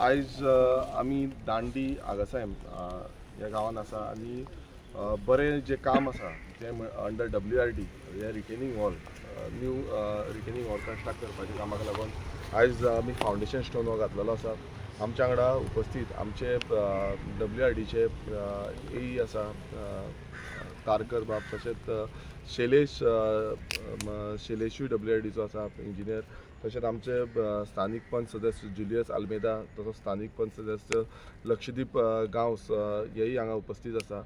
आज आमी दांडी आगासायम ह्या गांवांत आसा आनी बरें जे काम आसा ते अंडर WRD हे retaining wall new retaining wall construct करपाच्या कामाक लागून आज आमी फावंडेशन स्टोन हो घातलेलो आसा. आमच्या वांगडा उपस्थित आमचे WRDचे AE आसा तारकर बाब, तशेंच शैलेशूय WRDचो आसा इंजिनियर, तशेंच आमचे स्थानीक पंच सदस्य जुलियस आल्मेदा, तसोच स्थानीक पंच सदस्य लक्षदीप गांवस हेय हांगा उपस्थित आसा.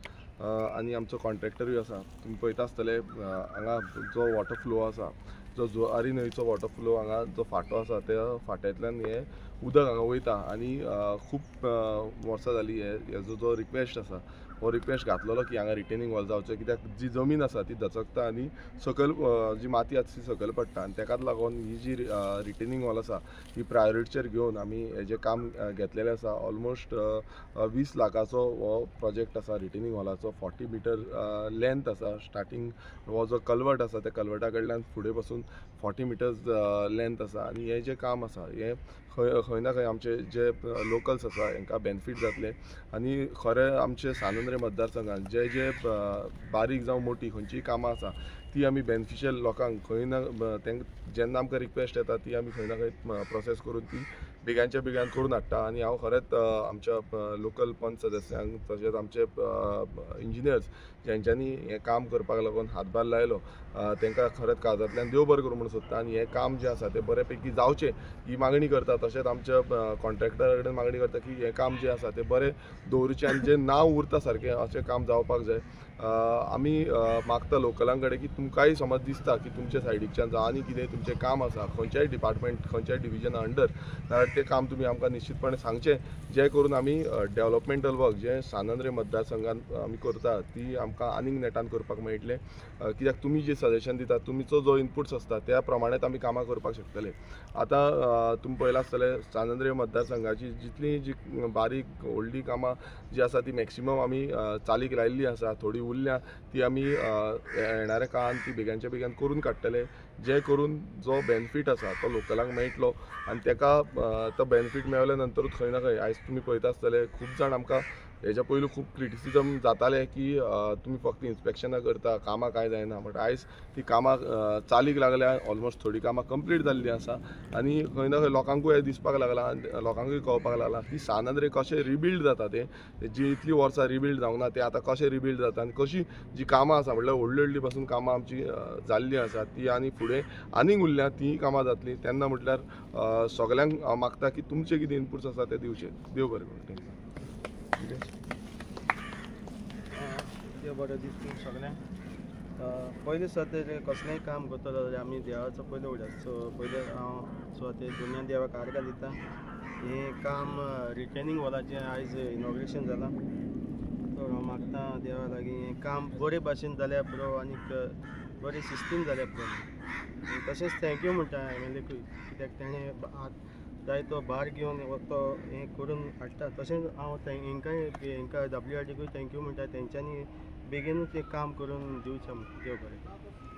आनी आमचो कॉन्ट्रॅक्टरूय आसा. तुमी पळयता आसतले हांगा जो वॉटर फ्लो आसा, जो जुआरी न्हंयचो वॉटर फ्लो हांगा जो फाटो आसा त्या फाट्यांतल्यान हे उदक हांगा वयता आनी खूब वर्सां जाली हेजो जो रिक्वेस्ट आसा हो रिक्वेस्ट घातलेलो की हांगा रिटेनिंग वॉल जावचें, कित्याक जी जमीन आसा ती दचकता आनी सकयल जी माती आसा ती सकयल पडटा आनी तेकाच लागून ही जी रिटेनिंग वॉल आसा ही प्रायोरिटीचेर घेवन आमी हेजें काम घेतलेलें आसा. ऑलमोस्ट 20 लाखाचो हो प्रोजेक्ट आसा रिटेनिंग वॉलाचो. 40 मिटर लेंथ आसा. स्टार्टींग हो जो कल्वर्ट आसा त्या कल्वर्टा कडल्यान फुडें पासून 40 मिटर्स लेंथ आसा आनी हें जें काम आसा हें खंय ना खंय आमचे जे लोकल्स आसा हांकां बेनिफीट जातले आनी खरें आमचे सानंद्रे मतदारसंघात जे जे बारीक जावं मोठी खंयचीय कामां आसा ती आमी बेनिफिशियल लोकांक खंय ना जेन्ना आमकां रिक्वेस्ट येता ती आमी खंय ना खंय प्रोसेस करून ती बेगांच्या बेगान करून हाडटा. आनी हांव खरेंच आमच्या लोकल पंच सदस्यांक तशेंच आमचे इंजिनियर्स जेंच्यांनी हें काम करपाक लागून हातभार लायलो तांकां खरेंच काळजांतल्यान देव बरें करूं म्हणून सोदता आनी हें काम जें आसा तें बरे पैकी जावचें ही मागणी करता. तशेंच आमच्या कॉन्ट्रॅक्टरा कडेन मागणी करता की हें काम जें आसा तें बरें दवरचें आनी जें नांव उरता सारकें अशें काम जावपाक जाय. आमी मागता लोकलां कडेन की तुमकांय समज दिसता की तुमच्या सायडीच्यान जावं आनी कितें तुमचें काम आसा खंयच्याय डिपार्टमेंट खंयच्याय डिविजना अंडर जाल्यार तें काम तुमी आमकां निश्चितपणे सांगचें, जें करून आमी डेव्हलपमेंटल वर्क जें सानंद्रे मतदारसंघात आमी करता ती आमकां आनीक नेटान करपाक मेळटलें. कित्याक तुमी जें सजेशन दिता तुमचो जो इनपुट्स आसता त्या प्रमाणेच आमी कामां करपाक शकतले. आतां तुमी पळयलां आसतलें सानंद्रे मतदारसंघाची जितली जी बारीक व्हडली कामां जी आसा ती मॅक्सिमम आमी चालीक लायिल्ली आसा. थोडी उरल्या ती आमी येणाऱ्या काळान ती बेगांच्या बेगान करून काडटले. जे करून जो बेनिफीट आसा तो लोकलांक मेळटलो आनी ताका तो बेनिफीट मेळल्या नंतरूच खंय ना खंय आयज तुमी पळयता आसतले खूब जाण आमकां हेच्या पयलू खूब क्रिटिसिजम जाताले की तुमी फक्त इन्स्पेक्शनां करता कामां कांय जायना बट आयज ती कामां चालीक लागल्या ऑलमोस्ट थोडी कामां कंप्लीट जाल्लीं आसा आनी खंय ना खंय लोकांकूय हे दिसपाक लागला आनी लोकांकूय कळपाक लागला की सानंद्रे कशें रिबिल्ड जाता ते जी इतलीं वर्सां रिबिल्ड जावंक ना ते आतां कशें रिबिल्ड जाता आनी कशी जी कामां आसा म्हणल्यार व्हडली व्हडली पासून कामां आमची जाल्लीं आसा ती आनी फुडें आनीक उरल्या तीं कामां जातलीं तेन्ना म्हटल्यार सगल्यांक हांव मागता की तुमचे कितें इनपुट्स आसा ते दिवचे. देव बरें करूं. देव बरें दीस सगळ्यांक. पयलीं सद्या ते कसलेंय काम करता जाल्यार आमी देवाचो पयलो उगडास. सो पयलें हांव ते दुनिया देवाक आर्गां दिता. हें काम रिटेनिंग वॉलाचें आयज इनॉग्रेशन जालां. सो हांव मागता देवा लागीं हें काम बरे भाशेन जाल्यार पुरो आनीक बरे सिस्टीम जाल्यार पुरो. तशेंच थँक्यू म्हणटा एमएलएकूय कित्याक तेणें जाय तो भार घेवन तो हें करून हाडटा. तशेंच हांव हेंकां WRDकूय थँक्यू म्हणटा तेंच्यांनी बेगीनूच एक काम करून दिवचें. देव बरें.